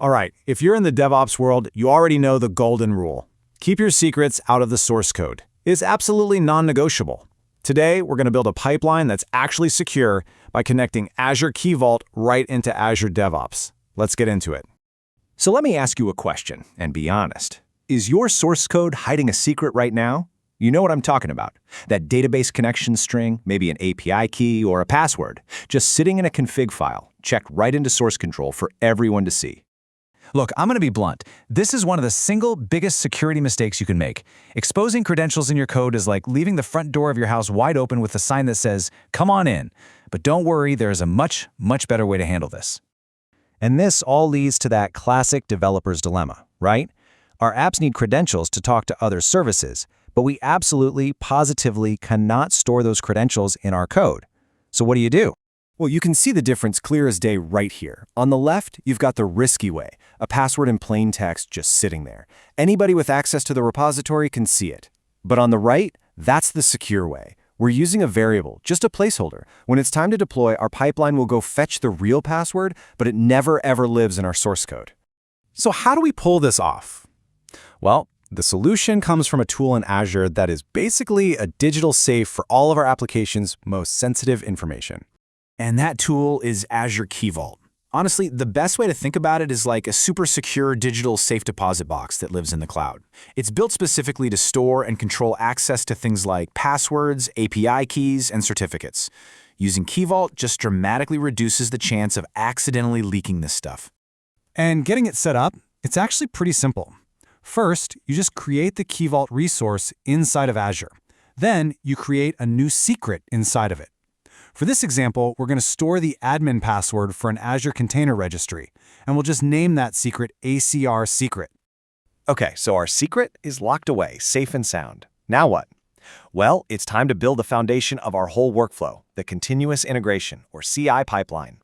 All right, if you're in the DevOps world, you already know the golden rule. Keep your secrets out of the source code. It's absolutely non-negotiable. Today, we're going to build a pipeline that's actually secure by connecting Azure Key Vault right into Azure DevOps. Let's get into it. So let me ask you a question, and be honest. Is your source code hiding a secret right now? You know what I'm talking about. That database connection string, maybe an API key or a password, just sitting in a config file, checked right into source control for everyone to see. Look, I'm going to be blunt. This is one of the single biggest security mistakes you can make. Exposing credentials in your code is like leaving the front door of your house wide open with a sign that says, "Come on in." But don't worry, there is a much better way to handle this. And this all leads to that classic developer's dilemma, right? Our apps need credentials to talk to other services, but we absolutely, positively cannot store those credentials in our code. So what do? Well, you can see the difference clear as day right here. On the left, you've got the risky way, a password in plain text just sitting there. Anybody with access to the repository can see it. But on the right, that's the secure way. We're using a variable, just a placeholder. When it's time to deploy, our pipeline will go fetch the real password, but it never ever lives in our source code. So how do we pull this off? Well, the solution comes from a tool in Azure that is basically a digital safe for all of our applications' most sensitive information. And that tool is Azure Key Vault. Honestly, the best way to think about it is like a super secure digital safe deposit box that lives in the cloud. It's built specifically to store and control access to things like passwords, API keys, and certificates. Using Key Vault just dramatically reduces the chance of accidentally leaking this stuff. And getting it set up, it's actually pretty simple. First, you just create the Key Vault resource inside of Azure. Then you create a new secret inside of it. For this example, we're going to store the admin password for an Azure Container Registry, and we'll just name that secret ACR secret. Okay, so our secret is locked away, safe and sound. Now what? Well, it's time to build the foundation of our whole workflow, the continuous integration, or CI pipeline.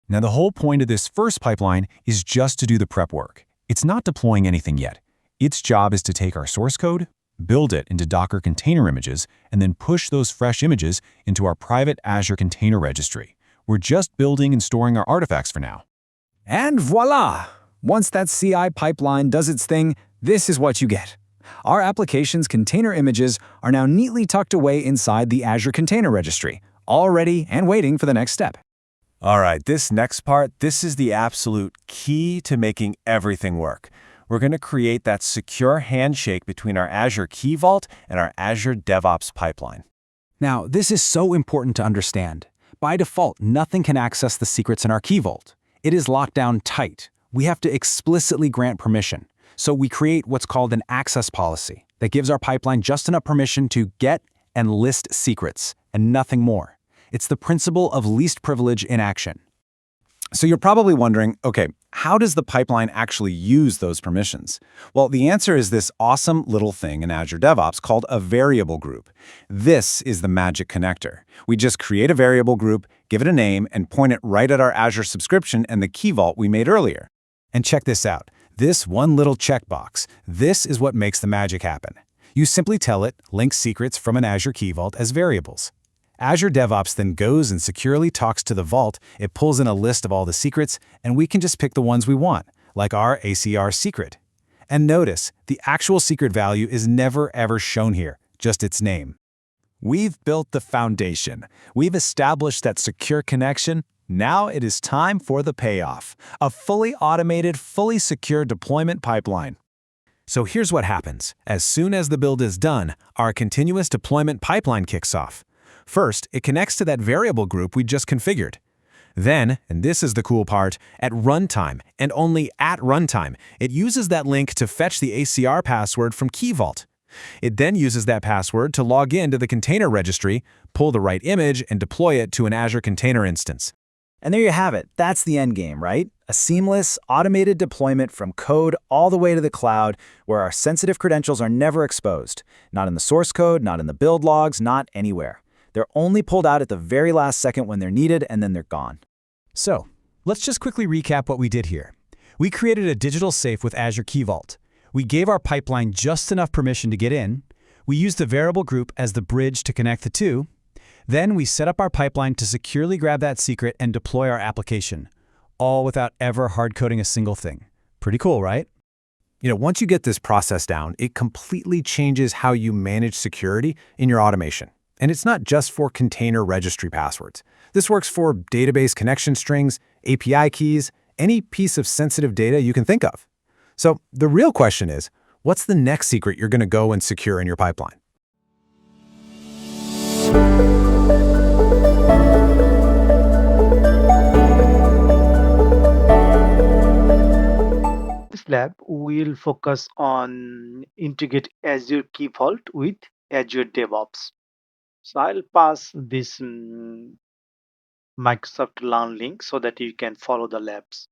Now, the whole point of this first pipeline is just to do the prep work. It's not deploying anything yet. Its job is to take our source code, build it into Docker container images, and then push those fresh images into our private Azure Container Registry. We're just building and storing our artifacts for now. And voila! Once that CI pipeline does its thing, this is what you get. Our application's container images are now neatly tucked away inside the Azure Container Registry, all ready and waiting for the next step. All right, this next part, this is the absolute key to making everything work. We're going to create that secure handshake between our Azure Key Vault and our Azure DevOps pipeline. Now, this is so important to understand. By default, nothing can access the secrets in our Key Vault. It is locked down tight. We have to explicitly grant permission. So we create what's called an access policy that gives our pipeline just enough permission to get and list secrets, and nothing more. It's the principle of least privilege in action. So you're probably wondering, okay, how does the pipeline actually use those permissions? Well, the answer is this awesome little thing in Azure DevOps called a variable group. This is the magic connector. We just create a variable group, give it a name, and point it right at our Azure subscription and the Key Vault we made earlier. And check this out. This one little checkbox, this is what makes the magic happen. You simply tell it, link secrets from an Azure Key Vault as variables. Azure DevOps then goes and securely talks to the vault, it pulls in a list of all the secrets, and we can just pick the ones we want, like our ACR secret. And notice, the actual secret value is never ever shown here, just its name. We've built the foundation. We've established that secure connection. Now it is time for the payoff, a fully automated, fully secure deployment pipeline. So here's what happens. As soon as the build is done, our continuous deployment pipeline kicks off. First, it connects to that variable group we just configured. Then, and this is the cool part, at runtime, and only at runtime, it uses that link to fetch the ACR password from Key Vault. It then uses that password to log into the container registry, pull the right image, and deploy it to an Azure Container Instance. And there you have it. That's the end game, right? A seamless, automated deployment from code all the way to the cloud where our sensitive credentials are never exposed. Not in the source code, not in the build logs, not anywhere. They're only pulled out at the very last second when they're needed, and then they're gone. So, let's just quickly recap what we did here. We created a digital safe with Azure Key Vault. We gave our pipeline just enough permission to get in. We used the variable group as the bridge to connect the two. Then we set up our pipeline to securely grab that secret and deploy our application, all without ever hard-coding a single thing. Pretty cool, right? Once you get this process down, it completely changes how you manage security in your automation. And it's not just for container registry passwords. This works for database connection strings, API keys, any piece of sensitive data you can think of. So the real question is, what's the next secret you're going to go and secure in your pipeline? This lab will focus on integrate Azure Key Vault with Azure DevOps. So I'll pass this Microsoft Learn link so that you can follow the labs.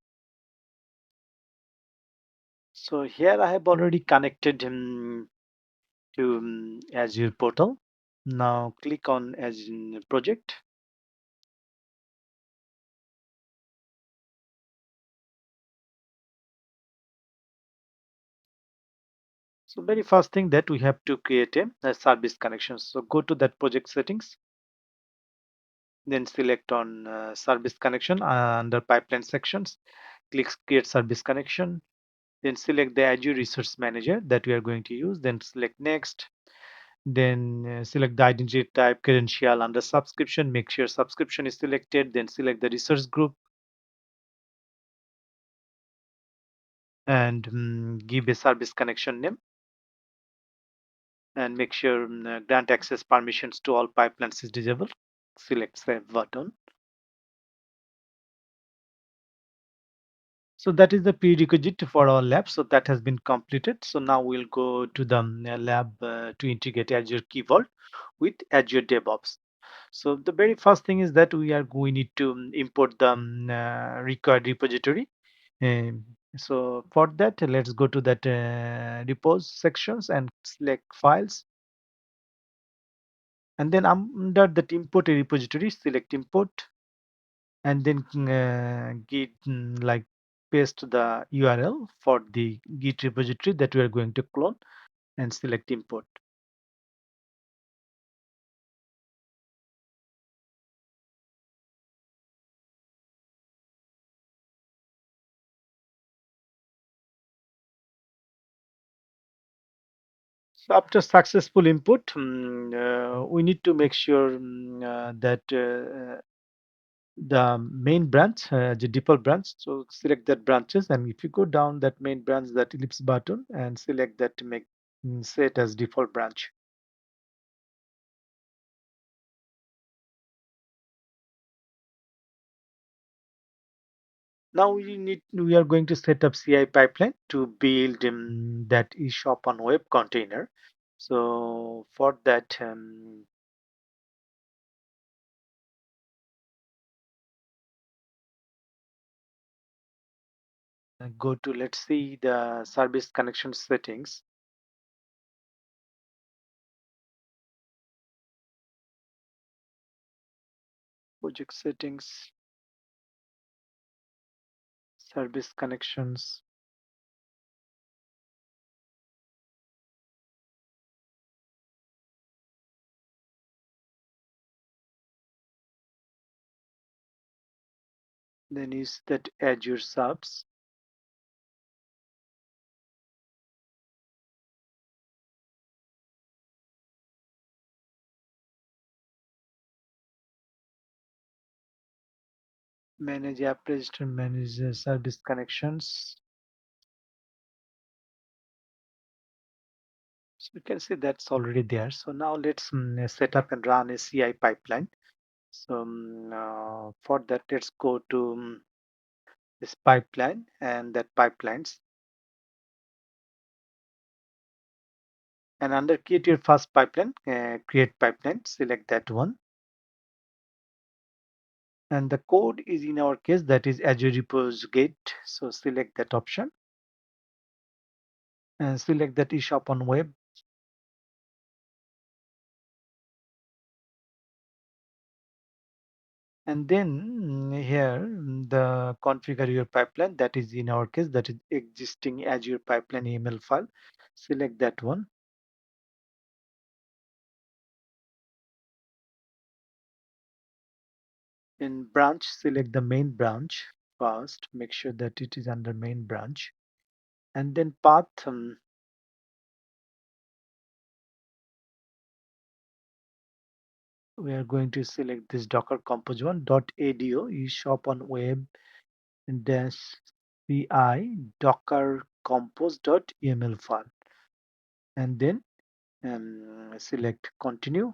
So here I have already connected to Azure portal. Now click on Azure project. So very first thing that we have to create a service connection. So go to that project settings, then select on service connection under pipeline sections. Click create service connection. Then select the Azure Resource Manager that we are going to use. Then select next. Then select the identity type credential under subscription. Make sure subscription is selected. Then select the resource group and give a service connection name. And make sure grant access permissions to all pipelines is disabled. Select save button. So that is the prerequisite for our lab. So that has been completed. So now we'll go to the lab to integrate Azure Key Vault with Azure DevOps. So the very first thing is that we need to import the required repository. Um, so for that, let's go to that repos sections and select files. And then under that import a repository, select import, and then git like paste the URL for the git repository that we are going to clone and select import. So after successful input, we need to make sure that the main branch, the default branch. So select that branches, and if you go down that main branch, that ellipse button, and select that to make set as default branch. Now we are going to set up CI pipeline to build that eShop on web container. So for that, go to let's see the service connection settings. Project settings, service connections. Then is that Azure subs. Manage app register, manage service connections. So you can see that's already there. So now let's set up and run a CI pipeline. So for that, let's go to this pipeline and that pipelines. And under create your first pipeline, create pipeline, select that one. And the code is in our case that is Azure Repos Gate. So select that option and select that eShop on web. And then here the configure your pipeline that is in our case that is existing Azure pipeline YAML file. Select that one. In branch, select the main branch first. Make sure that it is under main branch. and then path. We are going to select this Docker Compose one .ado. You shop on web dash ci docker compose.yml file, and then select continue.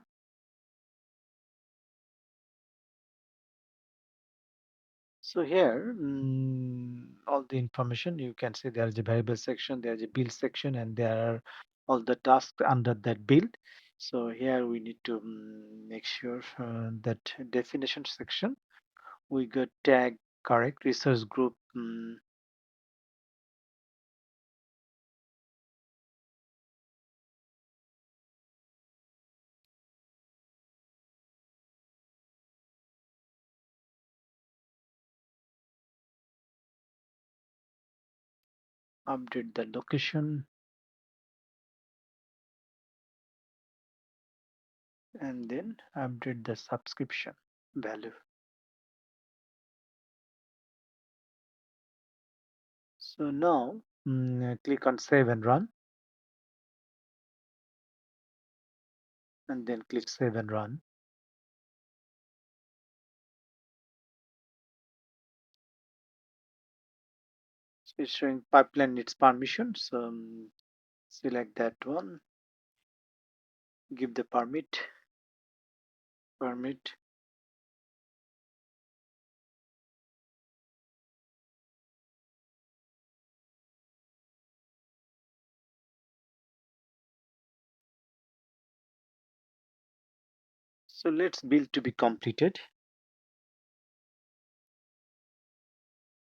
So here, all the information you can see, there is a variable section, there is a build section, and there are all the tasks under that build. So here we need to make sure that definition section we got tag correct resource group. Update the location, and then update the subscription value. So now click on save and run, and then click save and run. So it's showing pipeline needs permission. So select that one, give the permit. So let's build to be completed.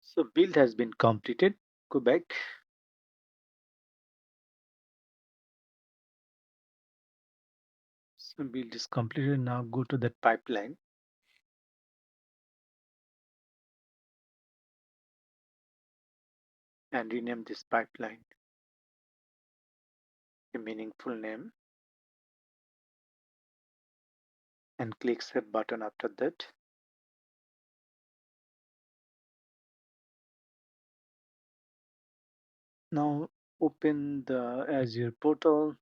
So build has been completed. Go back. So build is completed. Now go to that pipeline and rename this pipeline a meaningful name, and click save button after that. Now open the Azure portal.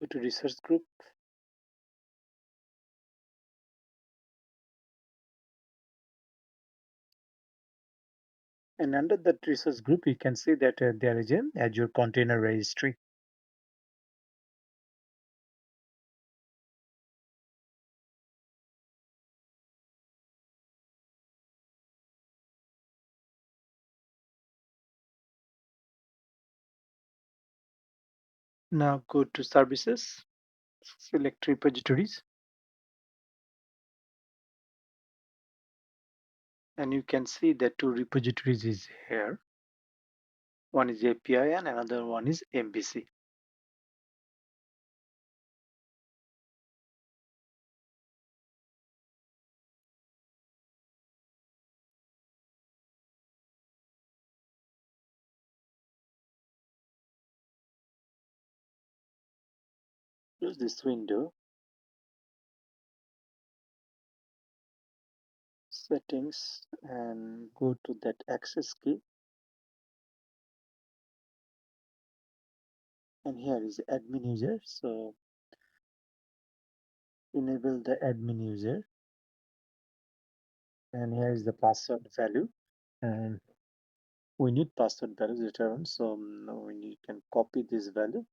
Go to resource group. And under that resource group, you can see that there is an Azure Container Registry. Now go to services, select repositories, and you can see that two repositories is here. One is API and another one is MVC. Close this window, settings, and go to that access key. And here is admin user. So enable the admin user. And here is the password value. And we need password values later on. So we can copy this value.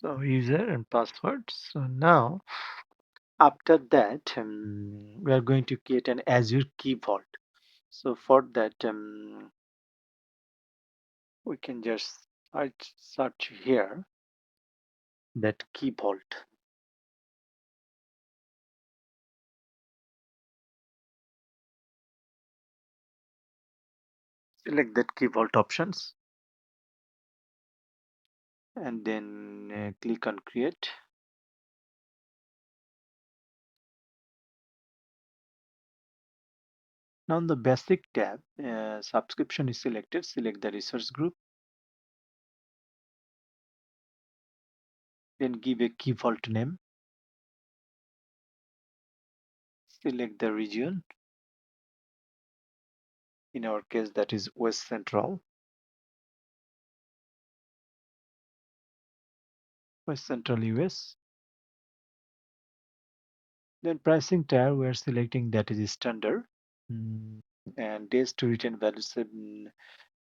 So user and password. So now after that, we are going to create an Azure Key Vault. So for that, we can just search here that Key Vault. Select that Key Vault options and then click on Create. Now on the Basic tab, subscription is selected. Select the resource group. Then give a Key Vault name. Select the region. In our case, that is West Central. West Central US. Then pricing tier, we are selecting that is standard. Mm, and days to return value,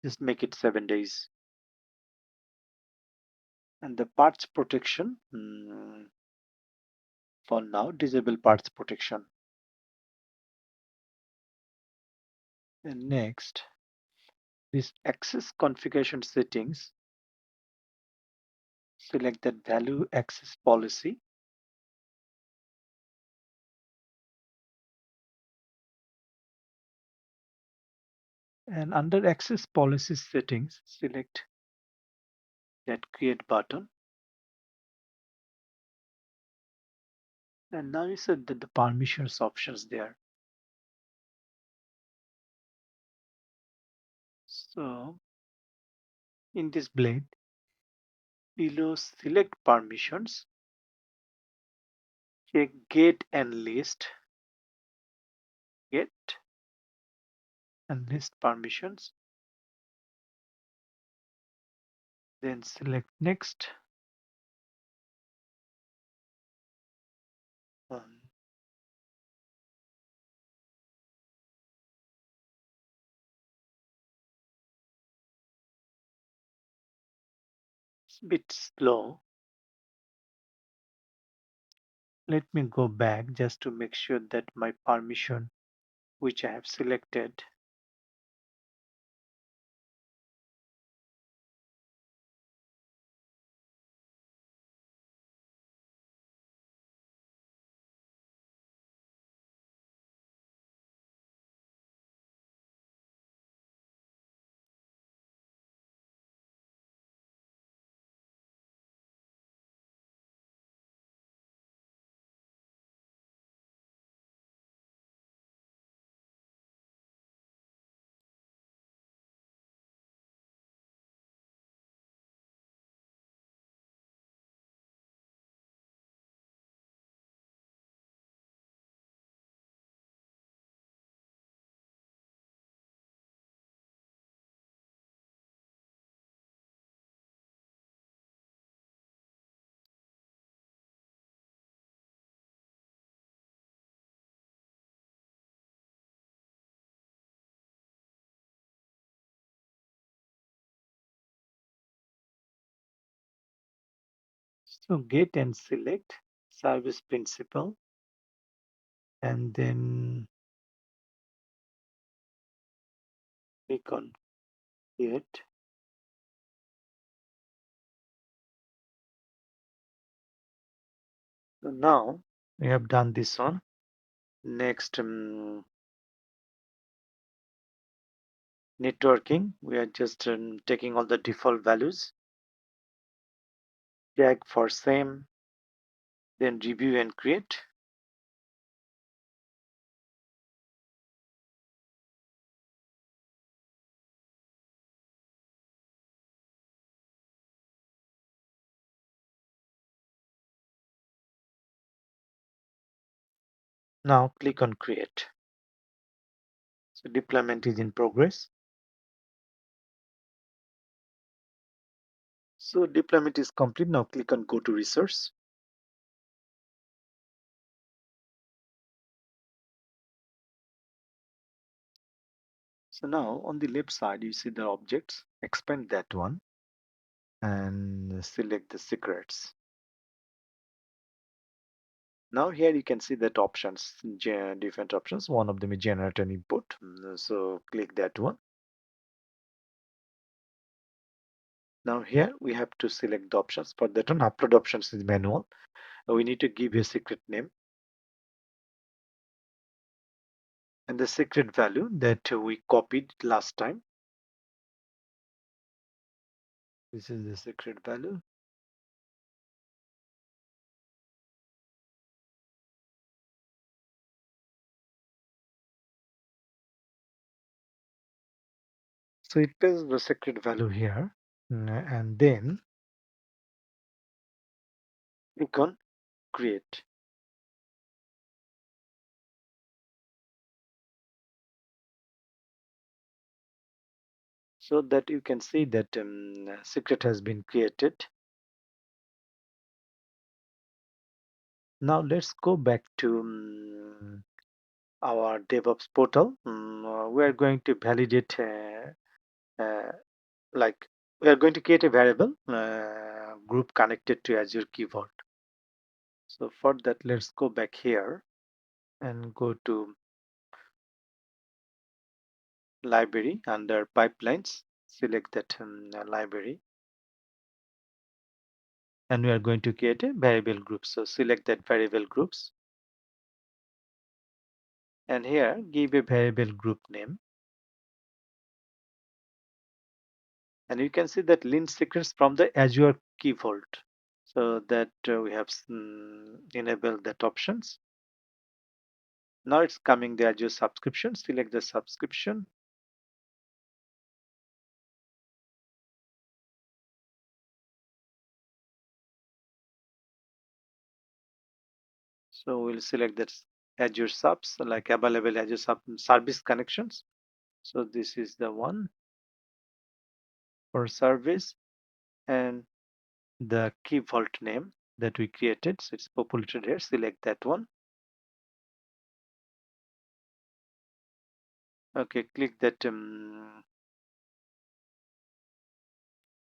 just make it 7 days. And the parts protection, for now, disable parts protection. And next, this access configuration settings, select that value access policy. And under access policy settings, select that create button. And now you set that the permissions options there. So in this blade, below select permissions, check get and list. Get and list permissions. Then select next. Um, it's a bit slow. Let me go back just to make sure that my permission which I have selected. So get and select service principal and then click on create. So now we have done this one. Next, networking. We are just taking all the default values. Tag for same, then review and create. Now click on create. So deployment is in progress. So deployment is complete. Now click on go to resource. So now on the left side, you see the objects. Expand that one and select the secrets. Now here you can see that options, different options. One of them is generate an input. So click that one. Now here we have to select the options. For that one, upload options is manual. We need to give a secret name and the secret value that we copied last time. This is the secret value. So it pastes the secret value here, and then click on create. So that you can see that secret has been created. Now let's go back to our DevOps portal. We are going to validate, uh, like we are going to create a variable group connected to Azure Key Vault. So for that, let's go back here and go to library under pipelines. Select that library, and we are going to create a variable group. So select that variable groups, and here give a variable group name. And you can see that lint secrets from the Azure Key Vault. So that we have enabled that options. Now it's coming the Azure subscription. Select the subscription. So we'll select that Azure subs, like available Azure service connections. So this is the one for service, and the key vault name that we created. So it's populated here. Select that one. Okay, click that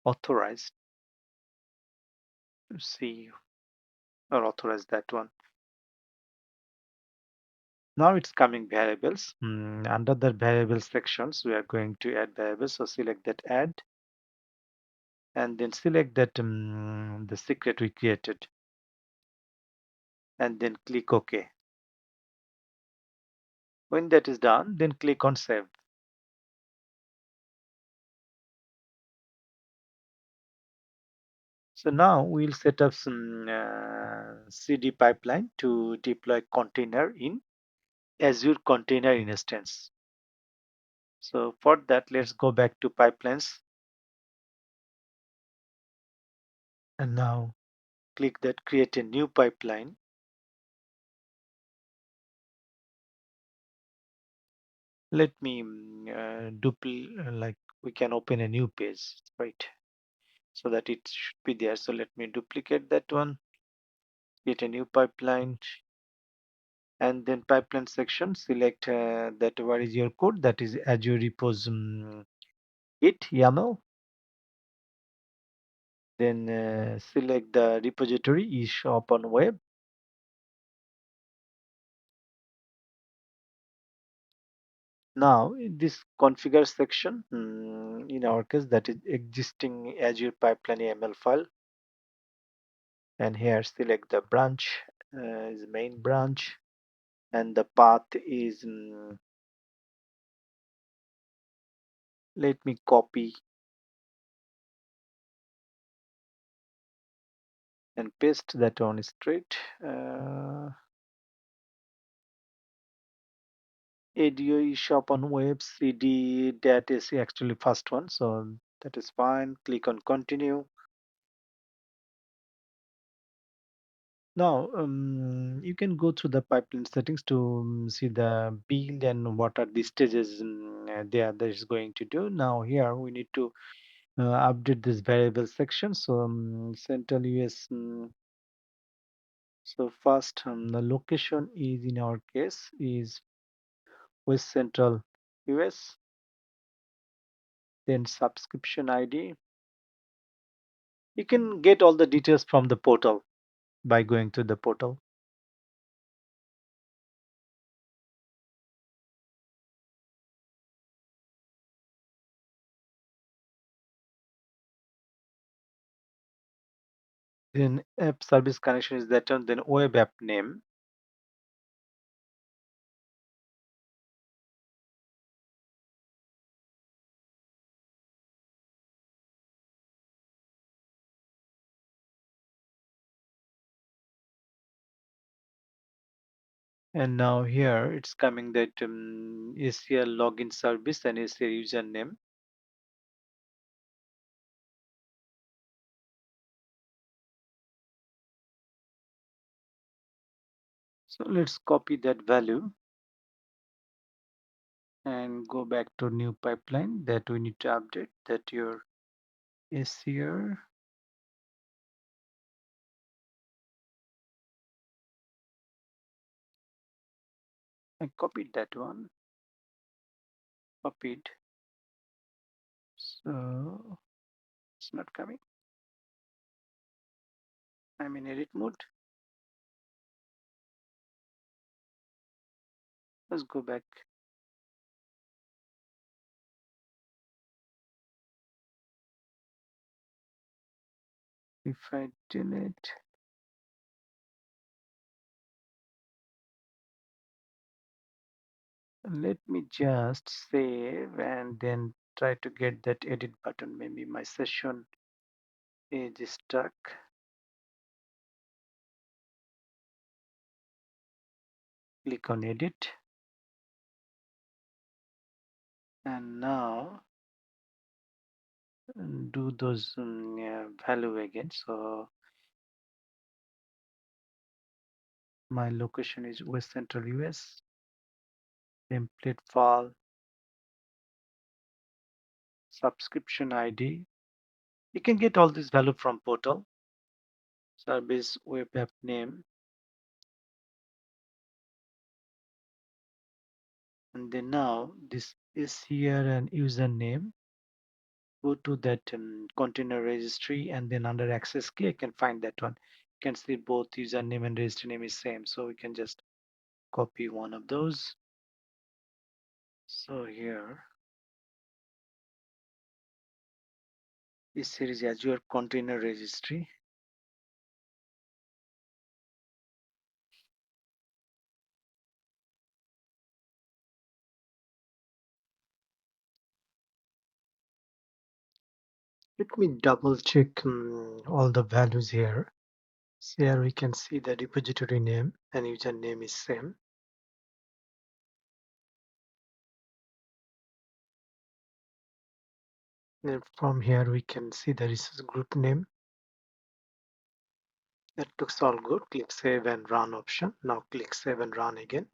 authorized to see or authorize that one. Now it's coming variables. Under the variable sections, we are going to add variables. So select that add, and then select that the secret we created, and then click OK. When that is done, then click on save. So now we'll set up some CD pipeline to deploy container in Azure Container Instance. So for that, let's go back to pipelines, and now click that create a new pipeline. Let me like we can open a new page, right? So that it should be there. So let me duplicate that one, create a new pipeline, and then pipeline section, select that where is your code, that is Azure repos it YAML. Then select the repository is shop on web. Now in this configure section, in our case that is existing Azure pipeline YAML file, and here select the branch is main branch, and the path is let me copy and paste that on straight. ADO shop on web CD, that is actually first one, so that is fine. Click on continue. Now you can go through the pipeline settings to see the build and what are the stages that is going to do. Now here we need to update this variable section. So central US. So first the location is in our case is West Central US. Then subscription ID. You can get all the details from the portal by going to the portal. Then app service connection is that one. Then web app name. And now here it's coming that ACL login service and ACL username. So let's copy that value and go back to new pipeline that we need to update that your ACL. I copied that one. Copied. So it's not coming. I'm in edit mode. Let's go back. If I delete, let me just save and then try to get that edit button. Maybe my session is stuck. Click on edit. And now do those value again. So my location is West Central US. Template file, subscription ID. You can get all this value from portal. Service web app name. And then now this is here an username. Go to that container registry and then under access key I can find that one. You can see both username and registry name is same, so we can just copy one of those. So here this here is Azure Container Registry. Let me double check all the values here. So here we can see the repository name and username is same. Then from here we can see the resource group name. That looks all good. Click save and run option. Now click save and run again.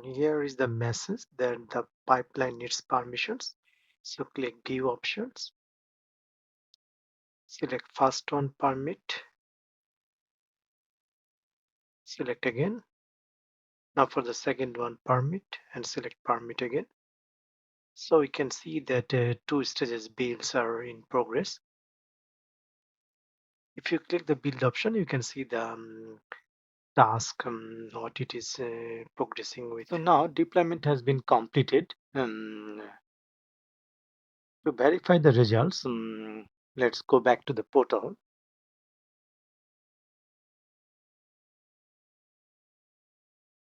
Here is the message that the pipeline needs permissions. So click give options. Select first one permit. Select again. Now for the second one permit and select permit again. So we can see that two stages builds are in progress. If you click the build option, you can see the task what it is progressing with. So now deployment has been completed. To verify the results, let's go back to the portal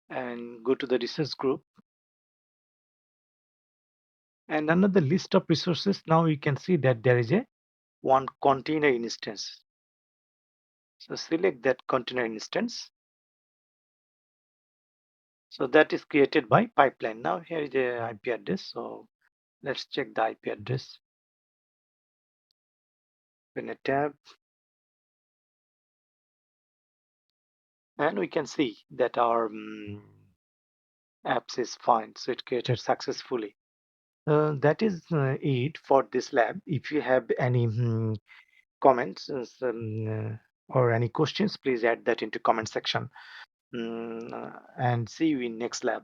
and go to the resource group. And under the list of resources, now you can see that there is a one container instance. So select that container instance. So that is created by pipeline. Now here is the IP address. So let's check the IP address. Open a tab. And we can see that our apps is fine. So it created successfully. That is it for this lab. If you have any comments or any questions, please add that into comment section. And see you in next lab.